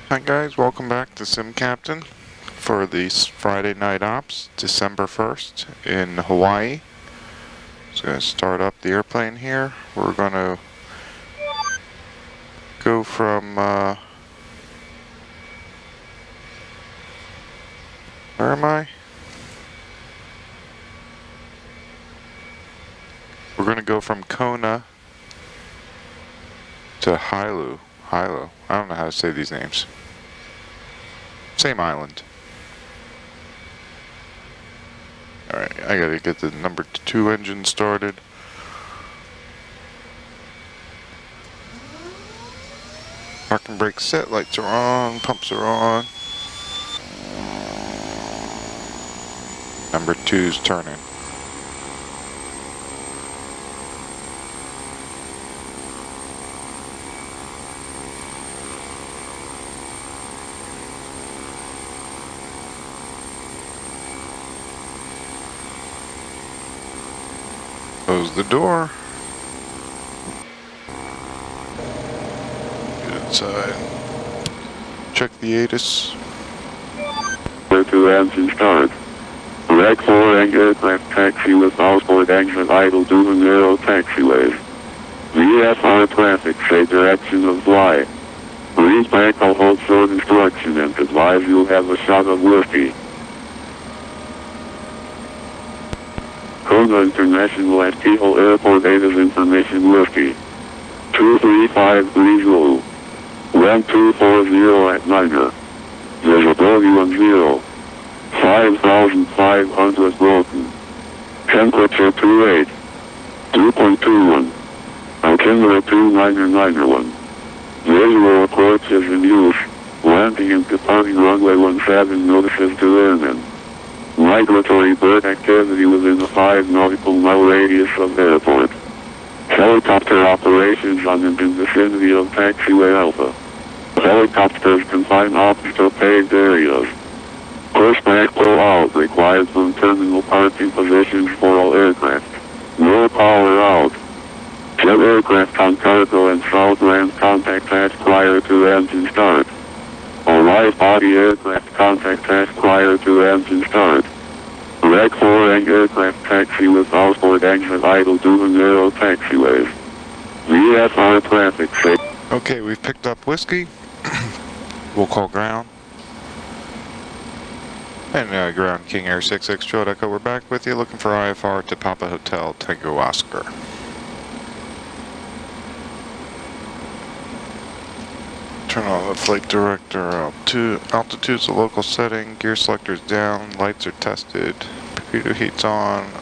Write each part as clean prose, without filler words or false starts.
Hi guys, welcome back to Sim Captain for the Friday night ops, December 1st in Hawaii. Just going to start up the airplane here. We're going to go from, where am I? We're going to go from Kona to Hilo. Hilo. I don't know how to say these names. Same island. Alright, I gotta get the number 2 engine started. Parking brake set, lights are on, pumps are on. Number 2's turning. Close the door. Get inside. Check the ATIS. To engine start. Rec 4 and aircraft taxi with outboard exit idle due narrow taxiways. VFR traffic say direction of flight. Please back or hold short instruction and advise you'll have a shot of whiskey. Kona International at Hilo Airport ATIS information whiskey. 23530. Ramp 240 at Niner. Visibility 10. 5,500 broken. Temperature 28. 2.21. Altimeter 2991. Visual approach is in use. Landing and departing runway 17 notices to airmen. Migratory bird activity within a 5 nautical mile radius of airport. Helicopter operations on and in vicinity of taxiway Alpha. Helicopters can find objects to paved areas. Pushback pull out required from terminal parking positions for all aircraft. No power out. Jet aircraft on cargo and southland contact task prior to engine start. All live body aircraft contact task prior to engine start. Rec 4 and aircraft taxi with outboard exit idle due narrow taxiways. VFR traffic safe. Okay, we've picked up whiskey. We'll call ground. And ground King Air 66 Joe Echo, we're back with you looking for IFR to Papa Hotel Tango Oscar. Turn on the flight director. Altitude's the local setting. Gear selector's down. Lights are tested. Computer heat's on.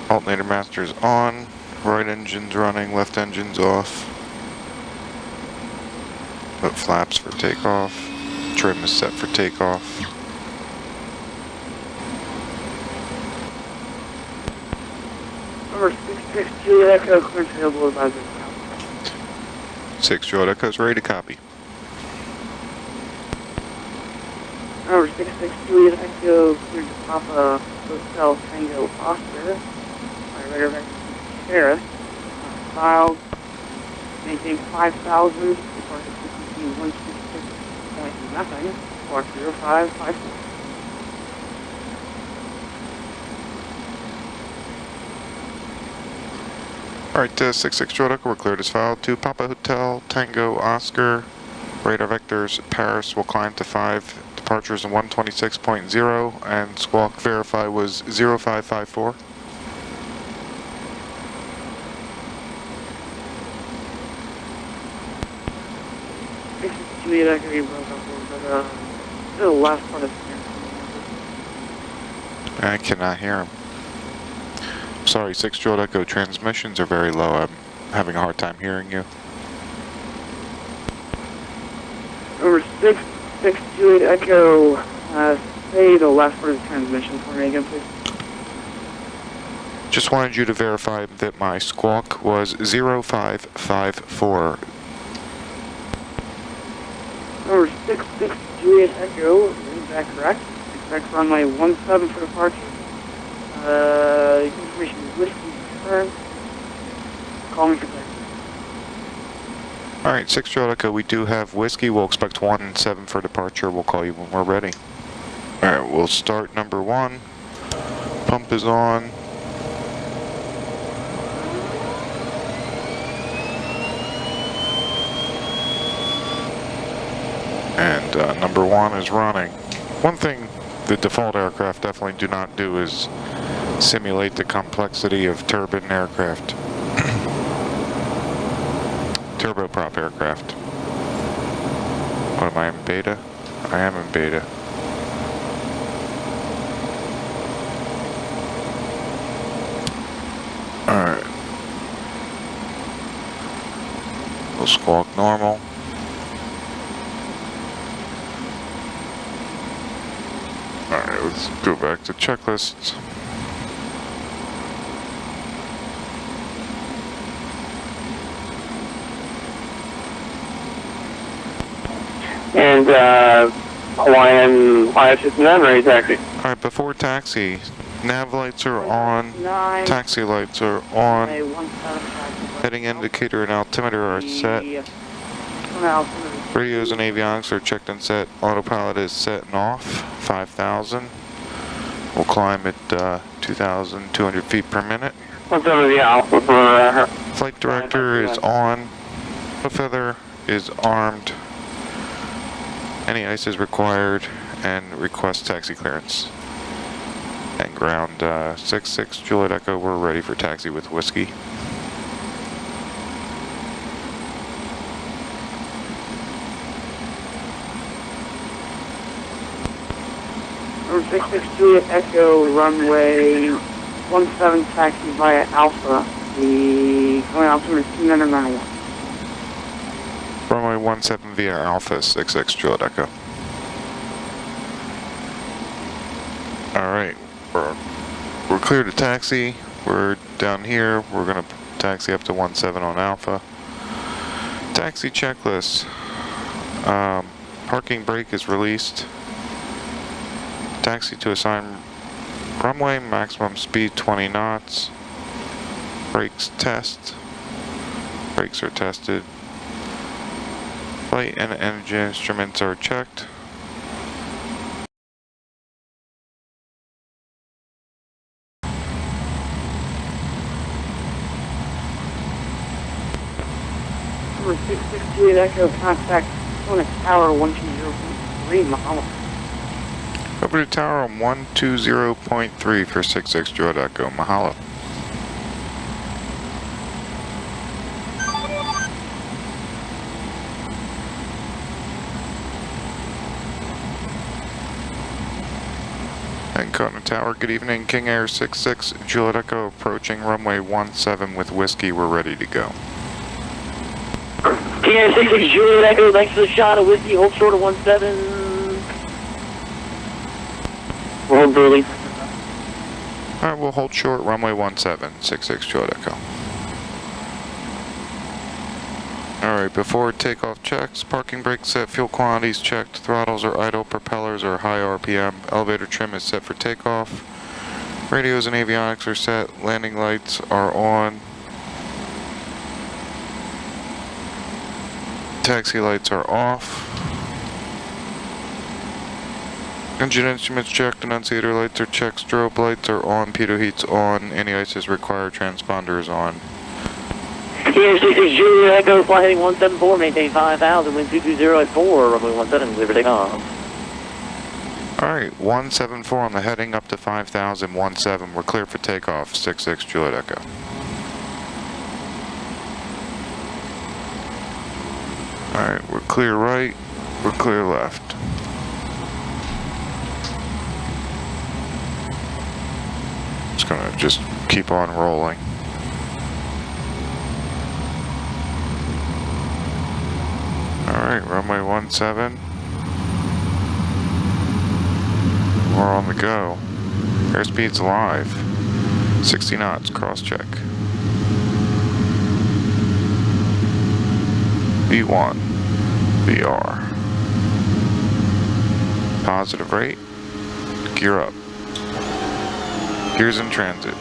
Alternator master's on. Right engine's running. Left engine's off. Put flaps for takeoff. Trim is set for takeoff. Number 66 Juliet Echo, clearance available advisor. 6 Juliet Echo's ready to copy. Number 66 Juliet Echo, cleared to Papa Hotel Tango Oscar. My radar vector Paris. Filed. Maintain 5,000. Departure frequency 166. Nothing. 40554. Alright, 66 Juliet Echo, we're cleared as filed to Papa Hotel Tango Oscar. Radar vectors Paris will climb to 5. Departures in 126.0 and squawk verify was 0554. Juliet Echo, you broke up a little bit. The last part of the I cannot hear him. Sorry, 6 Juliet Echo, transmissions are very low. I'm having a hard time hearing you. Number 66 Juliet Echo, say the last part of the transmission for me again, please. Just wanted you to verify that my squawk was 0554. Number 66 Juliet Echo, is that correct? Expect runway 17 for departure. Information is whiskey confirmed. Call me for clarity. Alright, 6 Juliet Echo, we do have whiskey. We'll expect 17 for departure. We'll call you when we're ready. Alright, we'll start number 1. Pump is on. And number 1 is running. One thing the default aircraft definitely do not do is simulate the complexity of turbine aircraft. Turboprop aircraft. What am I in beta? I am in beta. Alright. We'll squawk normal. Alright, let's go back to checklists. And Hawaiian IS-59 ready taxi. Alright, before taxi, nav lights are on, taxi lights are on, heading indicator and altimeter are set, radios and avionics are checked and set, autopilot is set and off, 5,000. We'll climb at 2,200 feet per minute. Flight director is on, the feather is armed. Any ice is required and request taxi clearance. And ground 66 Juliet Echo, we're ready for taxi with whiskey. Number 66 Juliet Echo, runway 17 taxi via Alpha. The going altimeter is 2991. Runway 17 via Alpha, 66 Juliet Echo. Alright, we're clear to taxi. We're down here. We're going to taxi up to 17 on Alpha. Taxi checklist. Parking brake is released. Taxi to assigned runway, maximum speed 20 knots. Brakes test. Brakes are tested. Flight and engine instruments are checked. Number 66 Juliet Echo, contact Kona Tower 120.3 Mahalo. Over to tower on 120.3 for 66 Juliet Echo. Mahalo. And Kona Tower, good evening. King Air 66 Juliet Echo approaching runway 17 with whiskey. We're ready to go. King Air 66 Juliet Echo, thanks for the shot of whiskey. Hold short of 17. Hold burly. Alright, we'll hold short, runway 17, 66 Juliet Echo. Alright, before takeoff checks, parking brake set, fuel quantities checked, throttles are idle, propellers are high RPM, elevator trim is set for takeoff, radios and avionics are set, landing lights are on, taxi lights are off. Engine instruments checked, annunciator lights are checked, strobe lights are on, pitot heat's on, anti-ice is required, transponder is on. Here, 66 Juliet Echo, flight heading 174, maintain 5,000, wind 220 at 4, runway 17, clear for takeoff. Alright, 174 on the heading up to 5,000, 17, we're clear for takeoff, 66 Juliet Echo. Alright, we're clear right, we're clear left. Just gonna keep on rolling. Alright, runway 17. We're on the go. Airspeed's live. 60 knots, cross check. V1, VR. Positive rate. Gear up. Gears in transit.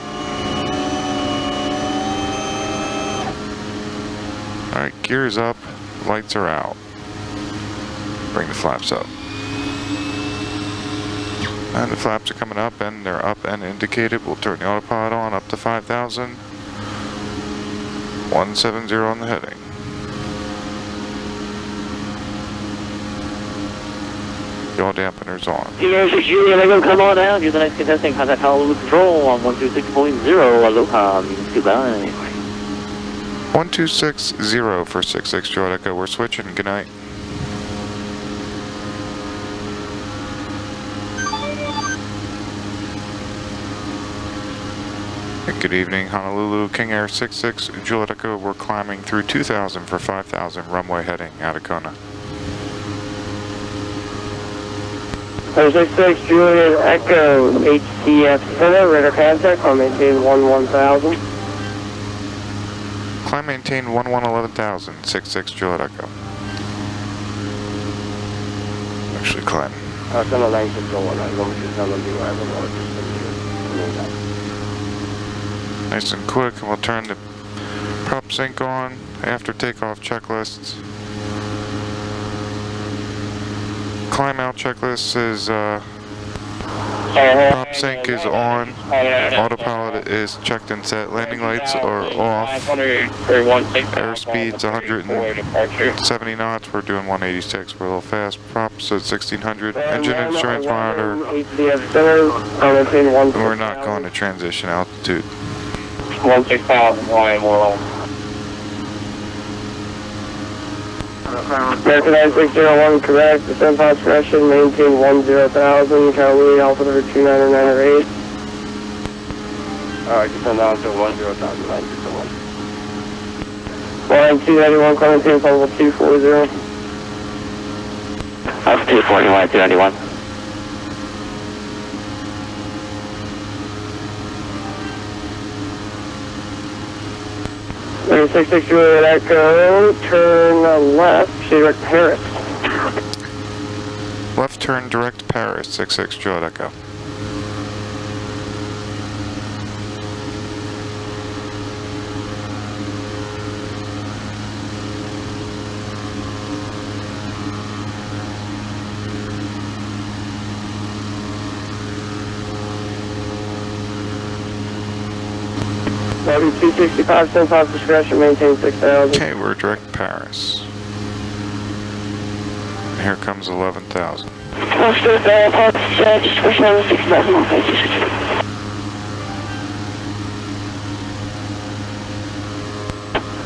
Alright, gears up. lights are out. Bring the flaps up. And the flaps are coming up, and they're up and indicated. We'll turn the autopilot on up to 5,000. 170 on the heading. Yaw dampeners on. Sierra 6 Juliet, Echo, come on out. You're the next contestant. Contact Honolulu Control on 126.0. Aloha, means goodbye. 1260 for 66 Juliet Echo. We're switching. Good night. Good evening, Honolulu, King Air 66 Juliet Echo. We're climbing through 2,000 for 5,000, runway heading out of Kona. 66 Juliet Echo, HCF Center, radar contact, climb maintain 11,000. Climb maintain 11,000, 66 Juliet Echo. Actually climb. Nice and quick, and we'll turn the prop sync on after takeoff checklists. Climb out checklist is prop sync is on, autopilot is checked and set, landing lights are off, airspeed's 170 knots, we're doing 186, we're a little fast, props at 1600, engine instruments monitor, we're not going to transition altitude. 16,000, Hawaii, more American 9601, correct. Descent pod suppression, maintain 10,000. Cali, Alpha number 2998. Alright, descend down to 10,000, 9601. 291, climb maintain level 240. Alpha 240, 291. 66 Juliet Echo, turn left, direct Paris. Left turn direct Paris, 66 Juliet Echo. Maybe 265, send pod discretion, maintain 6,000. Okay, we're direct Paris. And here comes 11,000.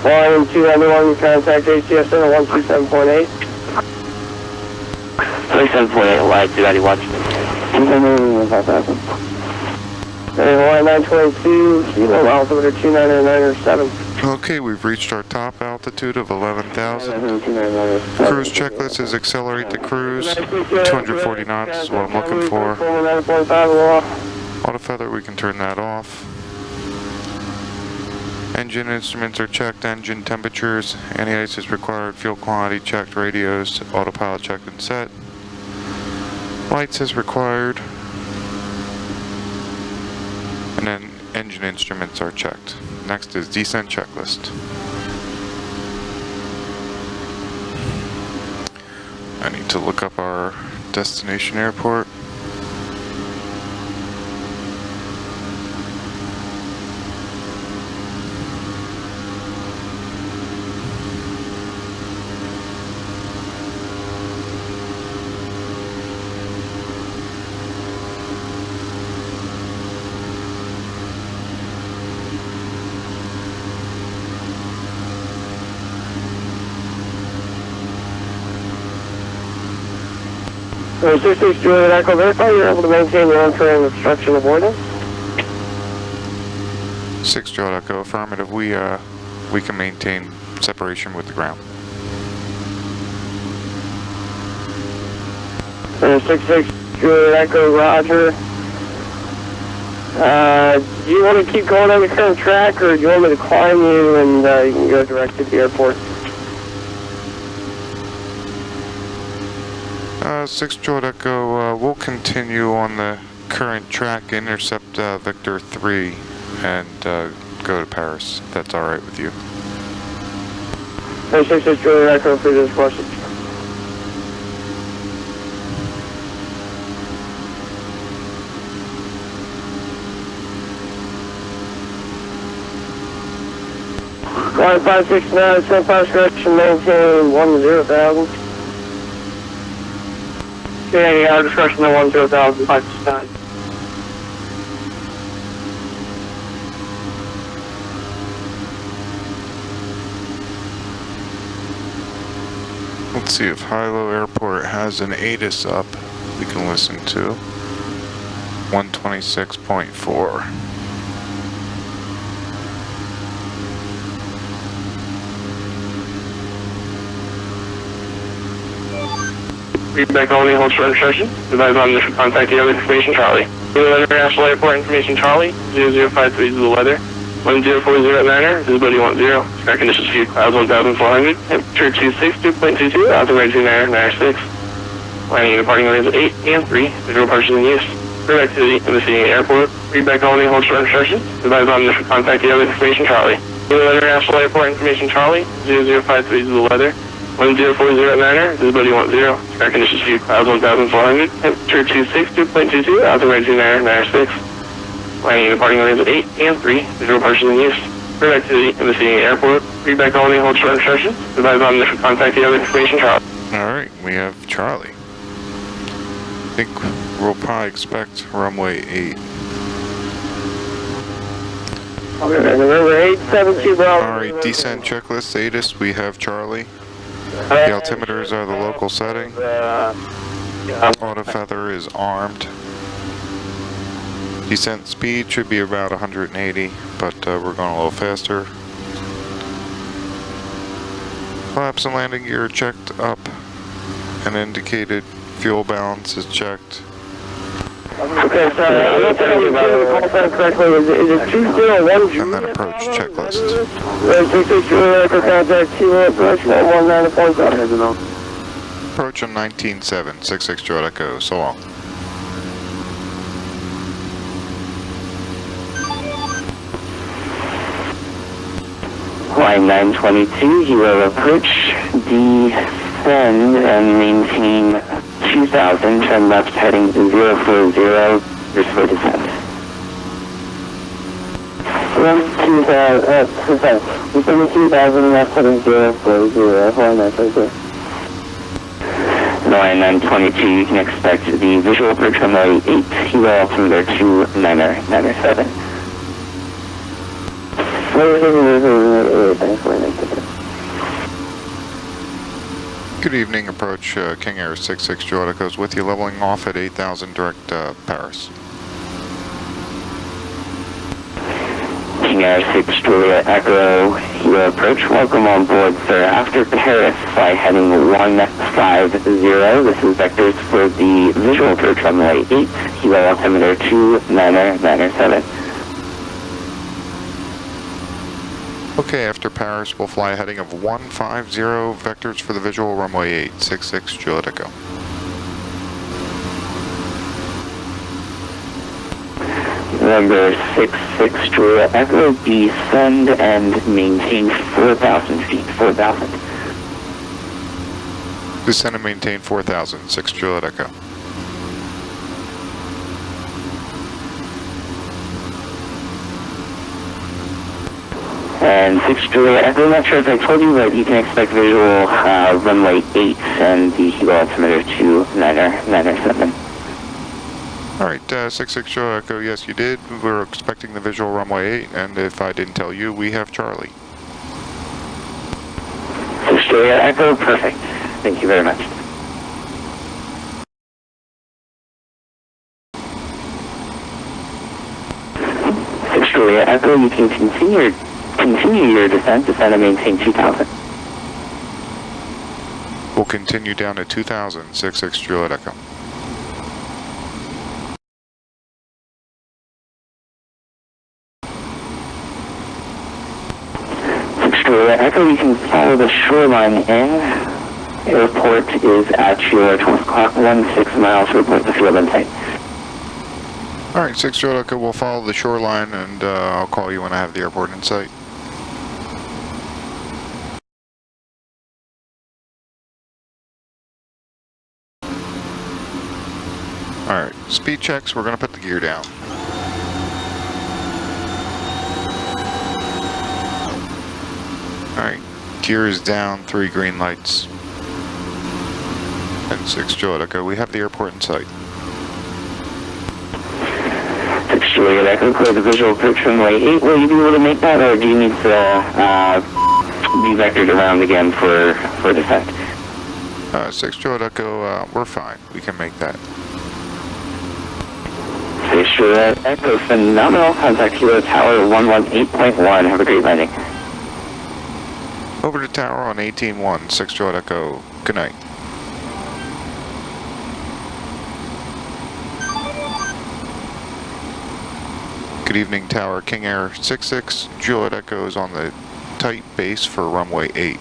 Volume 291, contact ACS Center 127.8. 27.8, Hawaii, 291. 5,000. Hawaii 922, Hilo, altimeter 299.7. Okay, we've reached our top altitude of 11,000. Cruise checklist is accelerate the cruise. 240 knots is what I'm looking for. Auto feather, we can turn that off. Engine instruments are checked, engine temperatures, anti-ice is required, fuel quantity checked, radios, autopilot checked and set. Lights is required. And then engine instruments are checked. Next is descent checklist. I need to look up our destination airport. So 66 Juliet Echo, verify you're able to maintain your own terrain obstruction avoidance. 6 Juliet Echo, affirmative. We can maintain separation with the ground. 66 Juliet Echo, roger. Do you want to keep going on the current track, or do you want me to climb you and you can go direct to the airport? 6 Juliet Echo, we'll continue on the current track, intercept Victor 3, and go to Paris, if that's alright with you. 666 Juliet Echo for this question. Line 569, send fire correction, maintain 10,000. Okay, our discretion at 10,000, 569. Let's see if Hilo Airport has an ATIS up we can listen to. 126.4. Feedback only, hold short instruction. Advise on initial contact the other information, Charlie. Hilo International Airport information, Charlie. 0053 is the weather. 1040 at Niner, visibility 10. Sky conditions few, clouds 1,400. Temperature 262.22, altimeter 2996. Landing and departing lanes at 8 and 3. Visual departures in use. Current activity in the city airport. Feedback only, hold short instructions. Advise on initial contact the other information, Charlie. Hilo International Airport information, Charlie. 0053 is the weather. 1040 at Niner, visibility 10. Sky conditions few, clouds 1,400. Temperature 262.22, altimeter 2996. Landing and departing lanes at 8 and 3. Visual departures in use. Current activity in the city airport. Feedback only, hold short instructions. Advise on initial contact the other information, Charlie. Alright, we have Charlie. I think we'll probably expect runway 8. November 872 Bravo. Alright, descent checklist ATIS, we have Charlie. The altimeters are the local setting. Auto feather is armed. Descent speed should be about 180, but we're going a little faster. Flaps and landing gear checked up and indicated. Fuel balance is checked. Okay, sorry, I'm not telling you about the call sign correctly. Is it 201 And then approach checklist. 66 Juliet Echo contact Hilo approach 119.7. Approach on 19.7, 66 Juliet Echo, so long. Line 922, Hilo approach, descend and maintain 2000, turn left heading 040, restore descent. 2000, left heading 040, line 922. Line 922, you can expect the visual approach runway 8, Hilo altimeter 2997. Good evening, approach King Air 66 Juliet Echo's with you, leveling off at 8,000 direct Paris. King Air 6 Juliet Echo, Hilo approach, welcome on board, sir. After Paris, fly heading 150. This is vectors for the visual approach runway 8, Hilo altimeter 2997. Okay, after Paris, we'll fly a heading of 150, vectors for the visual runway 8, 66 Juliet Echo. Number 66 Juliet Echo, descend and maintain 4,000 feet, 4,000. Descend and maintain 4,000, 6 Juliet Echo. And 6 Juliet Echo, I'm not sure if I told you, but you can expect visual runway 8 and the Hilo altimeter 2997. Alright, 66 Juliet Echo, yes you did. We were expecting the visual runway 8, and if I didn't tell you, we have Charlie. 6 Juliet Echo, perfect. Thank you very much. Juliet Echo, you can continue your descent and maintain 2000. We'll continue down to 2000, 66 Juliet Echo. Juliet Echo, you can follow the shoreline in. Airport is at your 12 o'clock, 16 miles, report the field in sight. Alright, 6 Juliet Echo, we'll follow the shoreline and I'll call you when I have the airport in sight. Alright, speed checks, we're going to put the gear down. Alright, gear is down, 3 green lights. And 6 Juliet Echo, we have the airport in sight. 6 Juliet Echo, clear the visual approach runway 8. Will you be able to make that, or do you need to be vectored around again for descent? 6 Juliet Echo, we're fine. We can make that. 6 Juliet Echo, phenomenal. Contact Hilo Tower 118.1. Have a great landing. Over to tower on 18-1, 6 Juliet Echo. Good night. Good evening, tower. King Air 66, Juliet Echo is on the tight base for runway 8.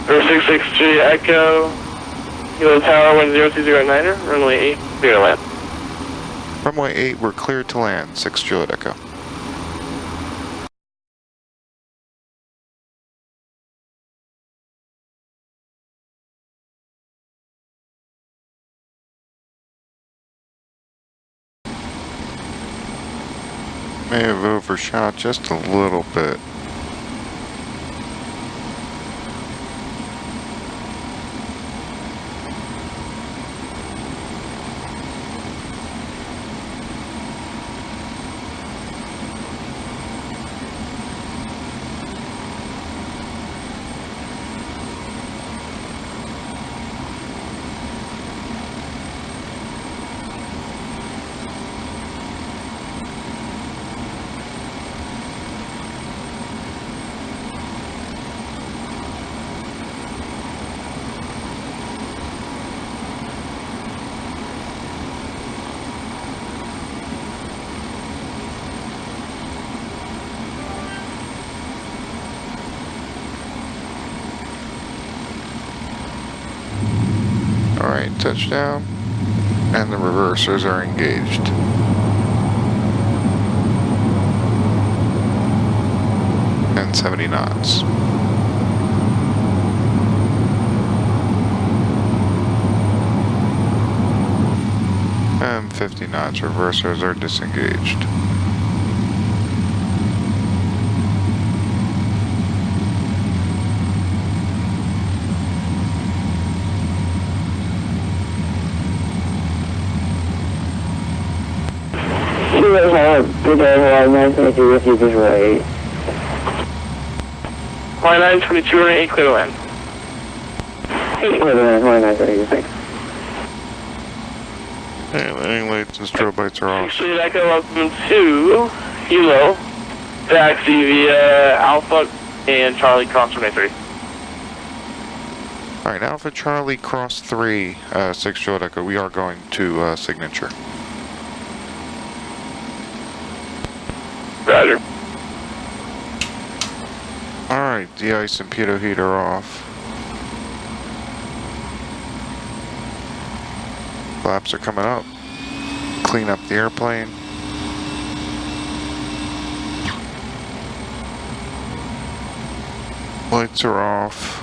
Air 66 Juliet Echo, Hilo Tower 1020-er, runway 8, clear to land. Runway 8, we're cleared to land, 6 Juliet Echo. May have overshot just a little bit. Alright, touchdown, and the reversers are engaged. And 70 knots. And 50 knots, reversers are disengaged. With you visual 8. Line 922 runway 8, clear to land. 8 clear to land, line 936. Hey, landing lights and strobe lights are off. Juliet Echo, welcome to Hilo. Taxi via Alpha and Charlie cross runway 3. Alright, Alpha Charlie cross 3, 6 Juliet Echo, we are going to signature. Roger. Alright, de-ice and pitot heat are off. Flaps are coming up. Clean up the airplane. Lights are off.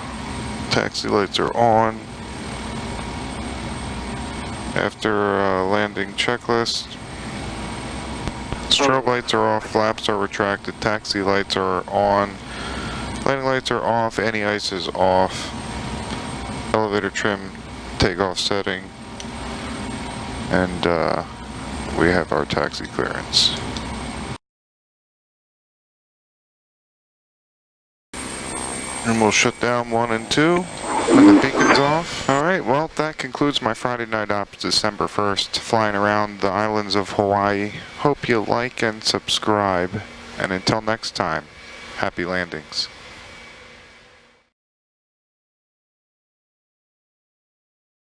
Taxi lights are on. After landing checklist. Strobe lights are off, flaps are retracted, taxi lights are on, landing lights are off, any ice is off, elevator trim, takeoff setting, and we have our taxi clearance. And we'll shut down 1 and 2 when the beacon's off. Alright, well, that concludes my Friday night ops December 1st, flying around the islands of Hawaii. Hope you like and subscribe. And until next time, happy landings.